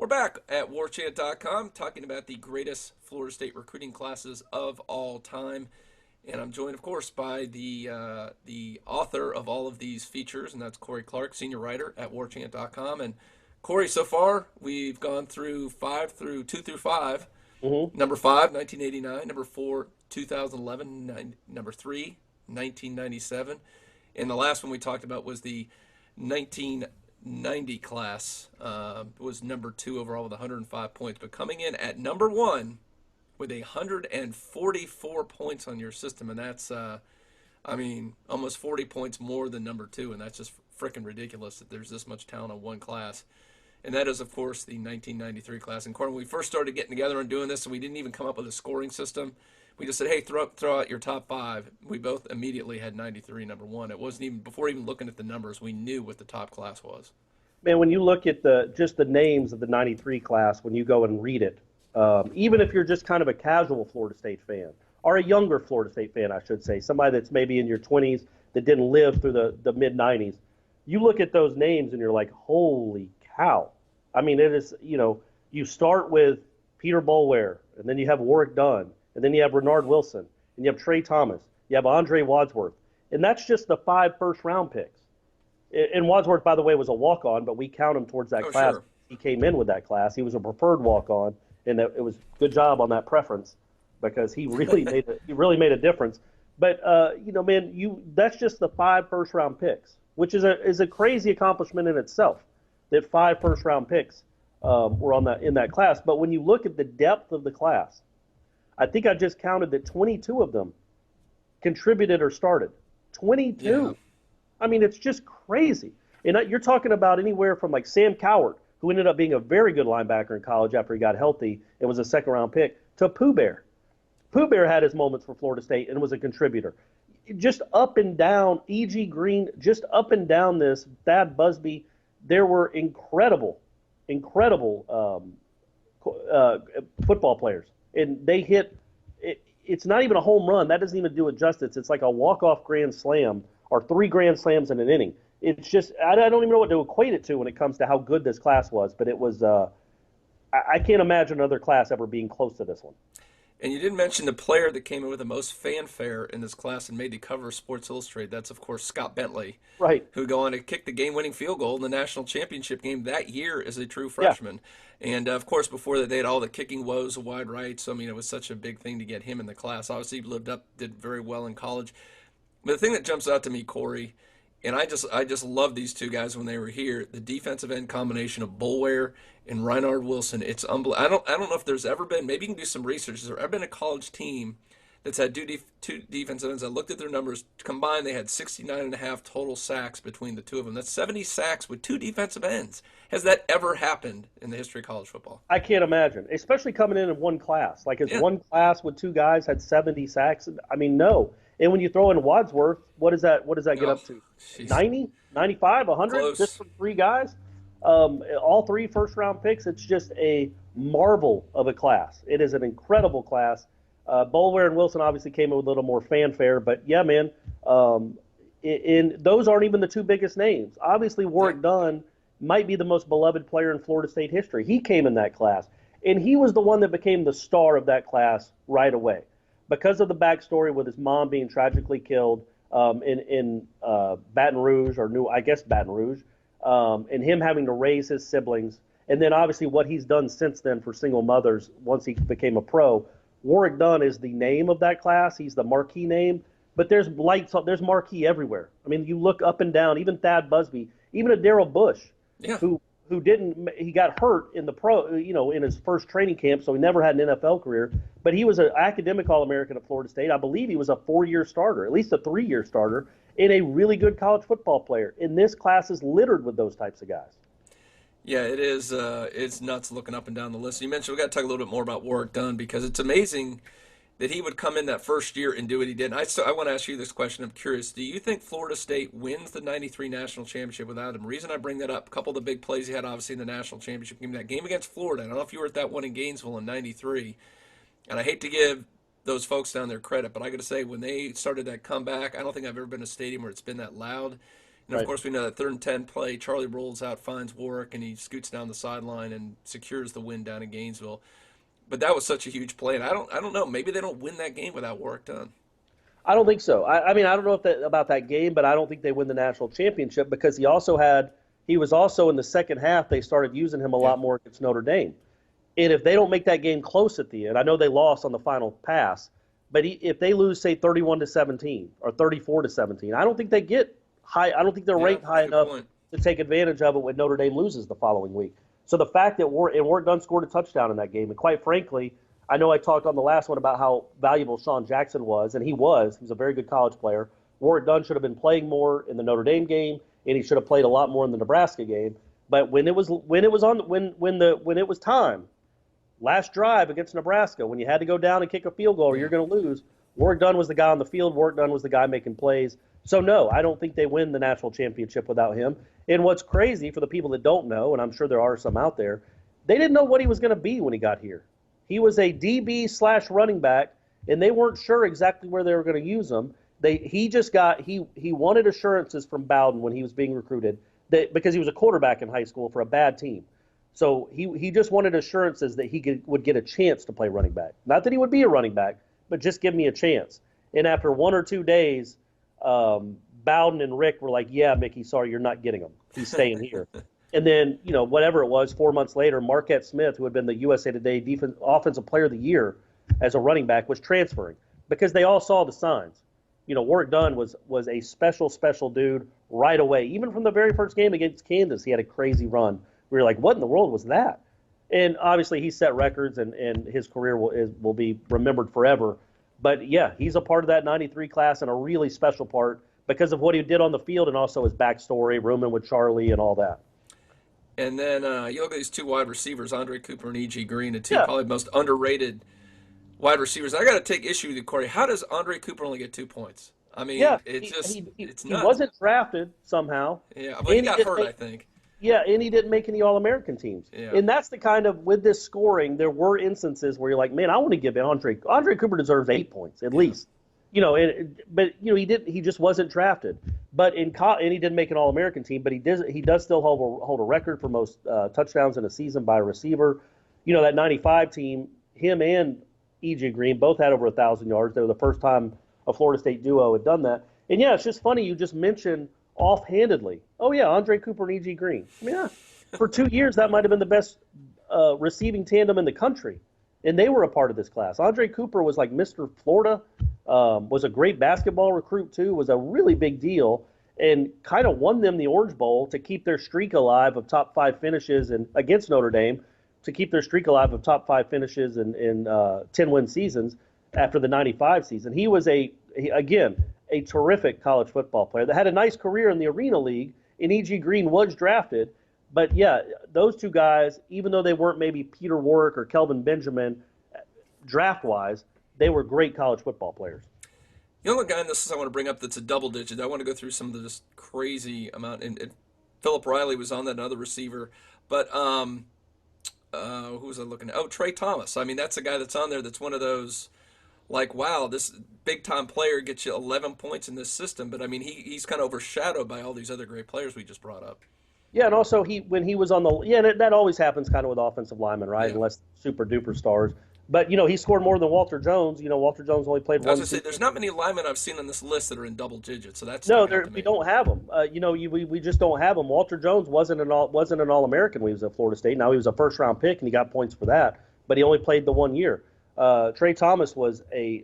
We're back at Warchant.com talking about the greatest Florida State recruiting classes of all time. And I'm joined, of course, by the author of all of these features, and that's Corey Clark, senior writer at Warchant.com. And Corey, so far we've gone through two through five. Hmm. Number five, 1989. Number four, 2011. Number three, 1997. And the last one we talked about was the 1990 class. Was number two overall with 105 points. But coming in at number one with 144 points on your system. And that's, almost 40 points more than number two. And that's just freaking ridiculous that there's this much talent on one class. And that is, of course, the 1993 class. And Corey, when we first started getting together and doing this, and we didn't even come up with a scoring system. We just said, hey, throw out your top five. We both immediately had 93 number one. It wasn't even, before even looking at the numbers, we knew what the top class was. Man, when you look at just the names of the '93 class, when you go and read it, even if you're just kind of a casual Florida State fan, or a younger Florida State fan, I should say, somebody that's maybe in your 20s that didn't live through the mid '90s, you look at those names and you're like, holy cow. I mean, it is, you start with Peter Boulware, and then you have Warwick Dunn, and then you have Renard Wilson, and you have Trey Thomas, you have Andre Wadsworth, and that's just the 5 first-round picks. And Wadsworth, by the way, was a walk-on, but we count him towards that Oh, class. sure. He came in with that class. He was a preferred walk-on, and it was good job on that preference because he really made a difference. But man, that's just the 5 first-round picks, which is a crazy accomplishment in itself. That 5 first-round picks were in that class. But when you look at the depth of the class, I think I just counted that 22 of them contributed or started. 22. Yeah. I mean, it's just crazy. And you're talking about anywhere from like Sam Cowart, who ended up being a very good linebacker in college after he got healthy and was a second-round pick, to Pooh Bear. Pooh Bear had his moments for Florida State and was a contributor. Just up and down, E.G. Green, just up and down this, Thad Busby, there were incredible football players. And they hit it's not even a home run. That doesn't even do it justice. It's like a walk-off grand slam or 3 grand slams in an inning. It's just, I don't even know what to equate it to when it comes to how good this class was. But it was, I can't imagine another class ever being close to this one. And you didn't mention the player that came in with the most fanfare in this class and made the cover of Sports Illustrated. That's, of course, Scott Bentley, Right. who go on to kick the game-winning field goal in the national championship game that year as a true Yeah. freshman. And, of course, before that, they had all the kicking woes of wide right. So, it was such a big thing to get him in the class. Obviously, he did very well in college. But the thing that jumps out to me, Corey, and I just love these two guys when they were here. The defensive end combination of Boulware and Reinard Wilson. It's unbelievable. I don't know if there's ever been. Maybe you can do some research. Has there ever been a college team that's had two defensive ends? I looked at their numbers combined. They had 69 and a half total sacks between the two of them. That's 70 sacks with 2 defensive ends. Has that ever happened in the history of college football? I can't imagine, especially coming in one class. Like, is Yeah. one class with 2 guys had 70 sacks? I mean, no. And when you throw in Wadsworth, what does that get Oh, up to? jeez. 90, 95, 100 Close. just from 3 guys? All 3 first-round picks. It's just a marvel of a class. It is an incredible class. Boulware and Wilson obviously came in with a little more fanfare, but yeah, man, those aren't even the 2 biggest names. Obviously, Warwick Dunn might be the most beloved player in Florida State history. He came in that class, and he was the one that became the star of that class right away because of the backstory with his mom being tragically killed in Baton Rouge, or Baton Rouge, and him having to raise his siblings, and then obviously what he's done since then for single mothers once he became a pro. Warwick Dunn is the name of that class. He's the marquee name, but there's there's marquee everywhere. I mean, you look up and down, even Thad Busby, even a Darrell Bush, Yeah. he got hurt in the in his first training camp, so he never had an NFL career, but he was an academic All-American at Florida State. I believe he was a 4-year starter, at least a 3-year starter, and a really good college football player. And this class is littered with those types of guys. Yeah, it is. It's nuts looking up and down the list. You mentioned we got to talk a little bit more about Warwick Dunn because it's amazing that he would come in that first year and do what he did. And I want to ask you this question. I'm curious. Do you think Florida State wins the '93 national championship without him? The reason I bring that up, a couple of the big plays he had, obviously, in the national championship game, that game against Florida. I don't know if you were at that one in Gainesville in '93. And I hate to give those folks down their credit, but I got to say, when they started that comeback, I don't think I've ever been in a stadium where it's been that loud. And of course, we know that 3rd and 10 play, Charlie rolls out, finds Warwick, and he scoots down the sideline and secures the win down in Gainesville. But that was such a huge play, and I don't know. Maybe they don't win that game without Warwick Dunn. I don't think so. I mean, I don't know about that game, but I don't think they win the national championship because he was also in the second half. They started using him a lot more against Notre Dame. And if they don't make that game close at the end, I know they lost on the final pass, but if they lose, say 31-17 or 34-17, I don't think they get high. I don't think they're ranked high enough to take advantage of it when Notre Dame loses the following week. So the fact that Warwick Dunn scored a touchdown in that game, and quite frankly, I know I talked on the last one about how valuable Sean Jackson was, and he was. He was a very good college player. Warwick Dunn should have been playing more in the Notre Dame game, and he should have played a lot more in the Nebraska game. But when it was time, last drive against Nebraska, when you had to go down and kick a field goal or you're going to lose, Warwick Dunn was the guy on the field. Warwick Dunn was the guy making plays. So no, I don't think they win the national championship without him. And what's crazy for the people that don't know, and I'm sure there are some out there, they didn't know what he was going to be when he got here. He was a DB/running back, and they weren't sure exactly where they were going to use him. He wanted assurances from Bowden when he was being recruited because he was a quarterback in high school for a bad team. So he just wanted assurances that he would get a chance to play running back. Not that he would be a running back, but just give me a chance. And after 1 or 2 days, Bowden and Rick were like, yeah, Mickey, sorry, you're not getting him. He's staying here. And then, whatever it was, 4 months later, Marquette Smith, who had been the USA Today Offensive Player of the Year as a running back, was transferring because they all saw the signs. Warwick Dunn was a special dude right away. Even from the very first game against Kansas, he had a crazy run. We were like, what in the world was that? And obviously he set records, and his career will be remembered forever. But, yeah, he's a part of that 93 class and a really special part because of what he did on the field and also his backstory, rooming with Charlie and all that. And then you look at these 2 wide receivers, Andre Cooper and E.G. Green, the 2 probably most underrated wide receivers. I got to take issue with you, Corey. How does Andre Cooper only get 2 points? I mean, it's nuts. He wasn't drafted somehow. Yeah, but he got hurt, I think. Yeah, and he didn't make any All-American teams. Yeah. And that's the kind of, with this scoring, there were instances where you're like, man, I want to give Andre Cooper deserves 8 points at least. But he just wasn't drafted. But and he didn't make an All-American team, but he does still hold a record for most touchdowns in a season by a receiver. That 95 team, him and E.J. Green both had over 1,000 yards. They were the first time a Florida State duo had done that. And yeah, it's just funny you just mentioned offhandedly, oh yeah, Andre Cooper and E.G. Green. I mean, yeah, for 2 years that might have been the best receiving tandem in the country, and they were a part of this class. Andre Cooper was like Mr. Florida, was a great basketball recruit too, was a really big deal, and kind of won them the Orange Bowl to keep their streak alive of top 5 finishes against Notre Dame, to keep their streak alive of top 5 finishes in 10-win seasons after the 95 season. He was again a terrific college football player that had a nice career in the Arena League, and E.G. Green was drafted. But, yeah, those 2 guys, even though they weren't maybe Peter Warwick or Kelvin Benjamin draft-wise, they were great college football players. The only guy in this I want to bring up that's a double digit, I want to go through some of the just crazy amount. And Philip Riley was on that, another receiver. But who was I looking at? Oh, Trey Thomas. I mean, that's a guy that's on there that's one of those – like, wow, this big-time player gets you 11 points in this system. But, I mean, he's kind of overshadowed by all these other great players we just brought up. Yeah, and also when he was on that always happens kind of with offensive linemen, right, unless super-duper stars. But, he scored more than Walter Jones. Walter Jones only played one season. There's not many linemen I've seen on this list that are in double digits, so that's no, we don't have them. We just don't have them. Walter Jones wasn't an All-American when he was at Florida State. Now he was a first-round pick, and he got points for that, but he only played the 1 year. Trey Thomas was a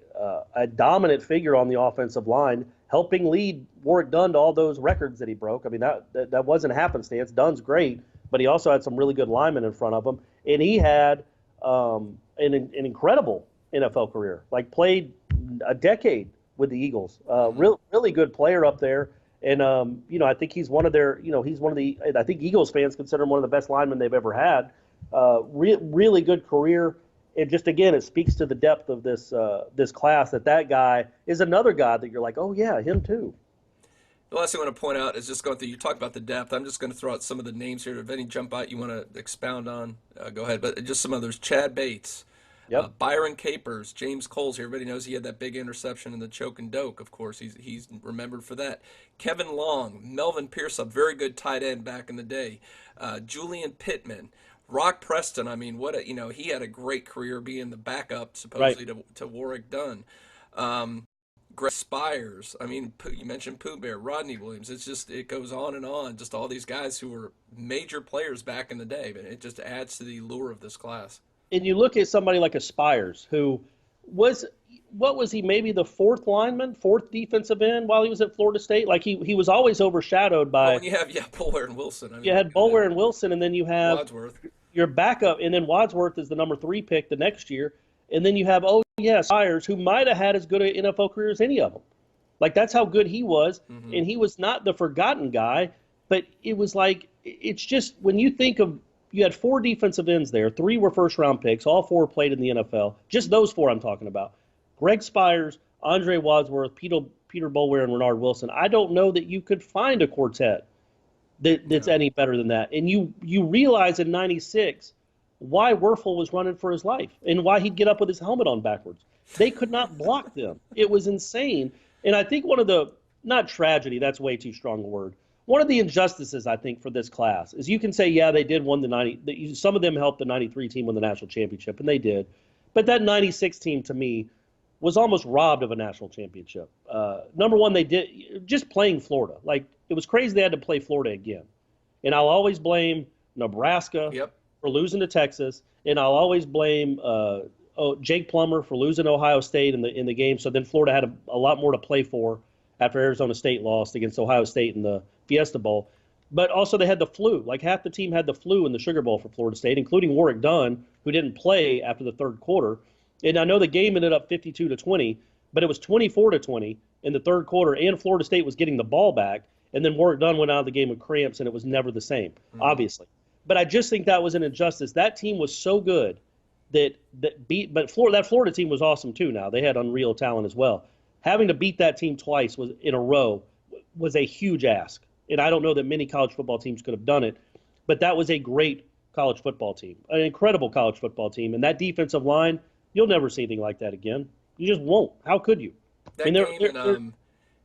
dominant figure on the offensive line, helping lead Warwick Dunn to all those records that he broke. I mean, that wasn't happenstance. Dunn's great, but he also had some really good linemen in front of him, and he had an incredible NFL career. Like, played a decade with the Eagles. Really good player up there, and I think he's one of their. I think Eagles fans consider him one of the best linemen they've ever had. Really good career. It just, again, it speaks to the depth of this class that guy is another guy that you're like, oh, yeah, him too. The last thing I want to point out is just going through, you talk about the depth. I'm just going to throw out some of the names here. If any jump out you want to expound on, go ahead. But just some others. Chad Bates. Yep. Byron Capers, James Coles. Everybody knows he had that big interception in the choke and doke. Of course, he's remembered for that. Kevin Long, Melvin Pierce, a very good tight end back in the day. Julian Pittman, Rock Preston. I mean, he had a great career being the backup Right. supposedly to Warwick Dunn. Greg Spires. I mean, you mentioned Pooh Bear, Rodney Williams. It goes on and on. Just all these guys who were major players back in the day, but it just adds to the allure of this class. And you look at somebody like a Spires, who was, what was he, maybe the fourth lineman, fourth defensive end while he was at Florida State? Like he was always overshadowed Well, by, when you have Bulwer and Wilson, I mean, you had Bulwer and Wilson, and then you have Wadsworth. your backup, and then Wadsworth is the number 3 pick the next year, and then you have, Spires, who might have had as good an NFL career as any of them. Like, that's how good he was, and he was not the forgotten guy, but it was like, it's just, when you think of, you had 4 defensive ends there, 3 were first-round picks, all 4 played in the NFL, just those 4 I'm talking about. Greg Spires, Andre Wadsworth, Peter Bulwer, and Renard Wilson. I don't know that you could find a quartet that's any better than that. And you realize in 96 why Werfel was running for his life and why he'd get up with his helmet on backwards. They could not block them. It was insane. And I think one of the, not tragedy, that's way too strong a word, one of the injustices, I think, for this class is you can say, yeah, they did win the 90, some of them helped the 93 team win the national championship, and they did. But that 96 team, to me, was almost robbed of a national championship. Number one, they did, just playing Florida. Like, it was crazy they had to play Florida again. And I'll always blame Nebraska for losing to Texas, and I'll always blame Jake Plummer for losing to Ohio State in the game. So then Florida had a lot more to play for after Arizona State lost against Ohio State in the Fiesta Bowl. But also they had the flu. Like, half the team had the flu in the Sugar Bowl for Florida State, including Warwick Dunn, who didn't play after the third quarter. And I know the game ended up 52-20, but it was 24-20 in the third quarter, and Florida State was getting the ball back. And then Warwick Dunn went out of the game with cramps, and it was never the same, obviously. But I just think that was an injustice. That team was so good that beat, but that Florida team was awesome too. Now they had unreal talent as well. Having to beat that team twice was in a row was a huge ask, and I don't know that many college football teams could have done it. But that was a great college football team, an incredible college football team, and that defensive line, you'll never see anything like that again. You just won't. How could you?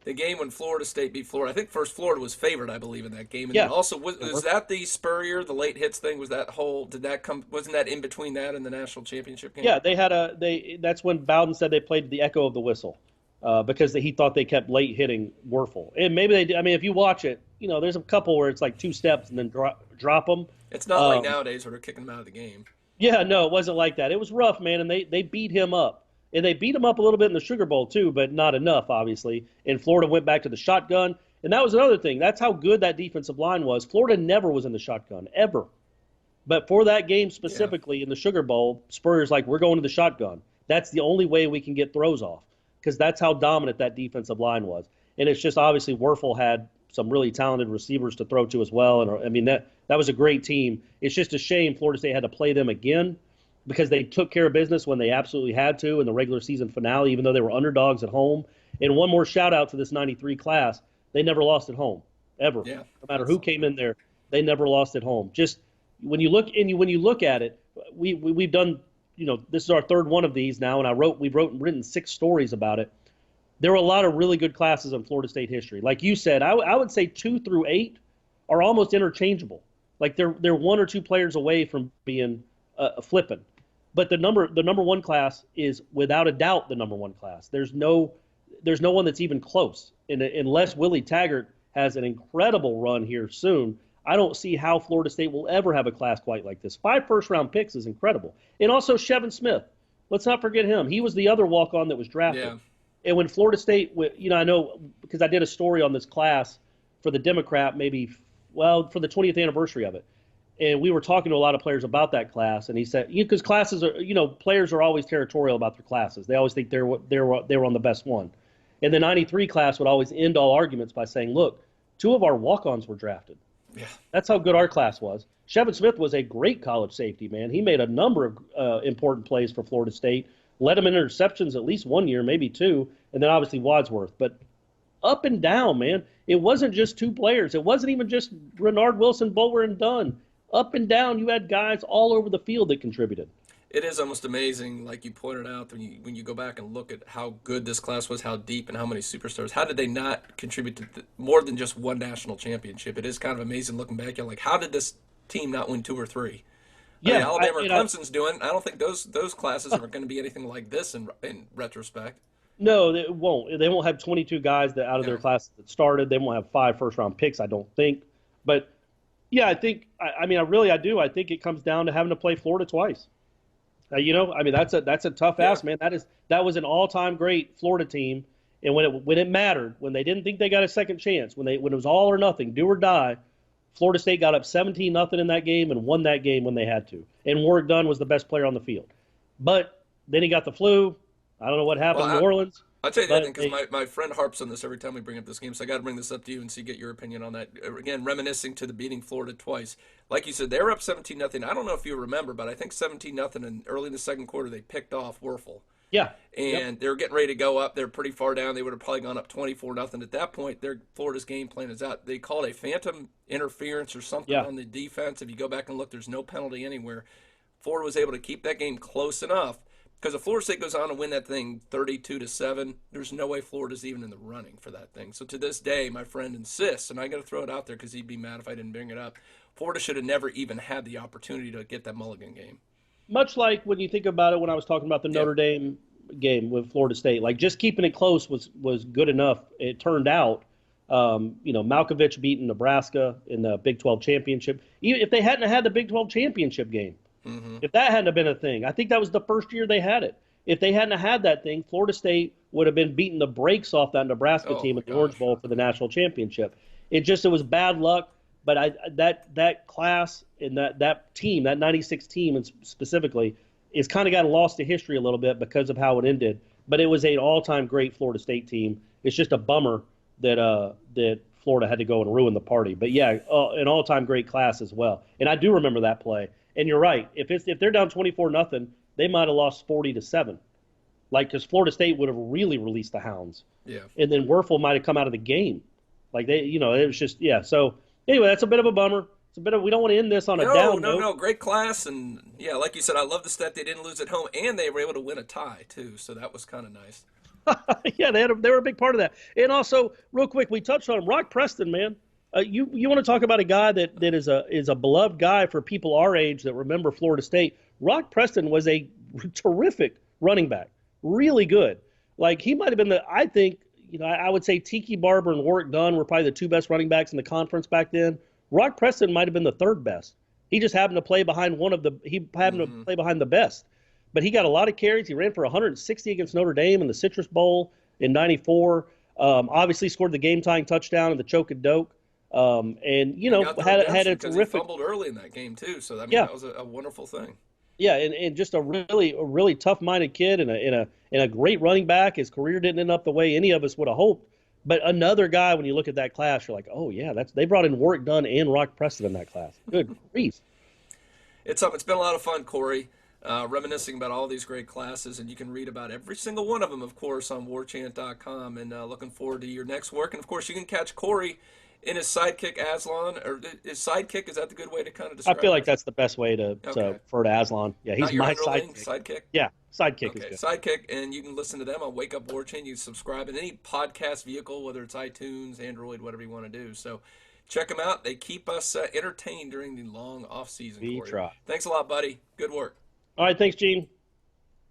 The game when Florida State beat Florida, I think first Florida was favored, I believe, in that game. And yeah. then also, was that the Spurrier, the late hits thing? Was that wasn't that in between that and the national championship game? Yeah, that's when Bowden said they played the echo of the whistle because he thought they kept late hitting Werfel. And maybe they did. I mean, if you watch it, there's a couple where it's like 2 steps and then drop them. It's not like nowadays where they're kicking them out of the game. Yeah, no, it wasn't like that. It was rough, man, and they beat him up. And they beat him up a little bit in the Sugar Bowl, too, but not enough, obviously. And Florida went back to the shotgun. And that was another thing. That's how good that defensive line was. Florida never was in the shotgun, ever. But for that game specifically in the Sugar Bowl, Spurrier's like, we're going to the shotgun. That's the only way we can get throws off because that's how dominant that defensive line was. And it's just obviously Werfel had some really talented receivers to throw to as well. And I mean, that was a great team. It's just a shame Florida State had to play them again, because they took care of business when they absolutely had to in the regular season finale, even though they were underdogs at home. And one more shout-out to this 93 class. They never lost at home, ever. Yeah. No matter who came in there, they never lost at home. Just when you look at it, we've done, this is our third one of these now, and we've written 6 stories about it. There were a lot of really good classes in Florida State history. Like you said, I would say 2 through 8 are almost interchangeable. Like they're 1 or 2 players away from being flipping. But the number 1 class is without a doubt the number 1 class. There's no one that's even close. And unless Willie Taggart has an incredible run here soon, I don't see how Florida State will ever have a class quite like this. 5 first-round picks is incredible. And also Shevin Smith. Let's not forget him. He was the other walk-on that was drafted. Yeah. And when Florida State, I know because I did a story on this class for the Democrat for the 20th anniversary of it. And we were talking to a lot of players about that class, and he said, because classes are, players are always territorial about their classes. They always think they were on the best one. And the 93 class would always end all arguments by saying, look, 2 of our walk-ons were drafted. Yeah. That's how good our class was. Shevin Smith was a great college safety, man. He made a number of important plays for Florida State, led them in interceptions at least 1 year, maybe 2, and then obviously Wadsworth. But up and down, man, it wasn't just 2 players. It wasn't even just Renard Wilson, Bulwer, and Dunn. Up and down, you had guys all over the field that contributed. It is almost amazing, like you pointed out, when you go back and look at how good this class was, how deep, and how many superstars. How did they not contribute to more than just one national championship? It is kind of amazing looking back. You're like, how did this team not win two or three? I mean, Yeah, Alabama or Clemson's doing. I don't think those classes are going to be anything like this in retrospect. no, they won't. They won't have 22 guys that out of their No. class that started. They won't have 5 first-round picks, I don't think. But yeah, I think. I mean, I do. I think it comes down to having to play Florida twice. I mean, that's a tough Yeah. ask, man. That was an all-time great Florida team, and when it mattered, when they didn't think they got a second chance, when it was all or nothing, do or die, Florida State got up 17-0 in that game and won that game when they had to. And Warwick Dunn was the best player on the field. But then he got the flu. I don't know what happened Well, in New Orleans. I'll tell you the other But thing, because my friend harps on this every time we bring up this game, so I got to bring this up to you and see get your opinion on that. Again, reminiscing to the beating Florida twice. Like you said, they were up 17-0. I don't know if you remember, but I think 17-0, and early in the second quarter they picked off Werfel. yeah, yep, And they were getting ready to go up. They're pretty far down. They would have probably gone up 24-0. At that point, Florida's game plan is out. They call it a phantom interference or something yeah, on the defense. If you go back and look, there's no penalty anywhere. Florida was able to keep that game close enough because if Florida State goes on to win that thing 32-7, there's no way Florida's even in the running for that thing. So to this day, my friend insists, and I got to throw it out there because he'd be mad if I didn't bring it up. Florida should have never even had the opportunity to get that Mulligan game. much like when you think about it when I was talking about the Yeah. Notre Dame game with Florida State. Like just keeping it close was good enough. It turned out, Malkovich beating Nebraska in the Big 12 championship. Even if they hadn't had the Big 12 championship game, Mm-hmm. if that hadn't have been a thing, I think that was the first year they had it. If they hadn't had that thing, Florida State would have been beating the brakes off that Nebraska Oh team my at the Orange gosh. Bowl for the national championship. It was bad luck. But that class and that team, that '96 team, and specifically, is kind of gotten lost to history a little bit because of how it ended. But it was an all-time great Florida State team. It's just a bummer that Florida had to go and ruin the party. But yeah, an all-time great class as well. And I do remember that play. And you're right. If they're down 24-0, they might have lost 40-7. Like because Florida State would have really released the hounds, Yeah. and then Werfel might have come out of the game. Like it was just yeah. So anyway, that's a bit of a bummer. We don't want to end this on a No, down no, note. no. Great class. And yeah, like you said, I love the stat they didn't lose at home and they were able to win a tie, too. So that was kind of nice. Yeah, they were a big part of that. And also, real quick, we touched on him. Rock Preston, man. You want to talk about a guy that is a beloved guy for people our age that remember Florida State. Rock Preston was a terrific running back, really good. Like he might have been I think I would say Tiki Barber and Warwick Dunn were probably the two best running backs in the conference back then. Rock Preston might have been the third best. He just happened to play behind to play behind the best. But he got a lot of carries. He ran for 160 against Notre Dame in the Citrus Bowl in '94. Obviously scored the game-tying touchdown in the choke and doke. And Got the had redemption a because he terrific. fumbled early in that game, too. So, I mean, Yeah, that was a wonderful thing. yeah, and just a really tough-minded kid and a great running back. His career didn't end up the way any of us would have hoped. But another guy, when you look at that class, you're like, oh yeah, they brought in Warwick Dunn and Rock Preston in that class. Good grief. It's been a lot of fun, Corey, reminiscing about all these great classes, and you can read about every single one of them, of course, on warchant.com, and looking forward to your next work. And, of course, you can catch Corey in his sidekick, Aslan, or his sidekick, is that the good way to kind of I describe feel it? like that's the best way to Okay. refer to Aslan. Yeah, he's Not your my underling, sidekick. sidekick? Yeah, sidekick is Okay, good. Sidekick, and you can listen to them on Wake Up Warchant. You can subscribe in any podcast vehicle, whether it's iTunes, Android, whatever you want to do. So check them out. They keep us entertained during the long off season. We Corey. try. Thanks a lot, buddy. Good work. All right, thanks, Gene.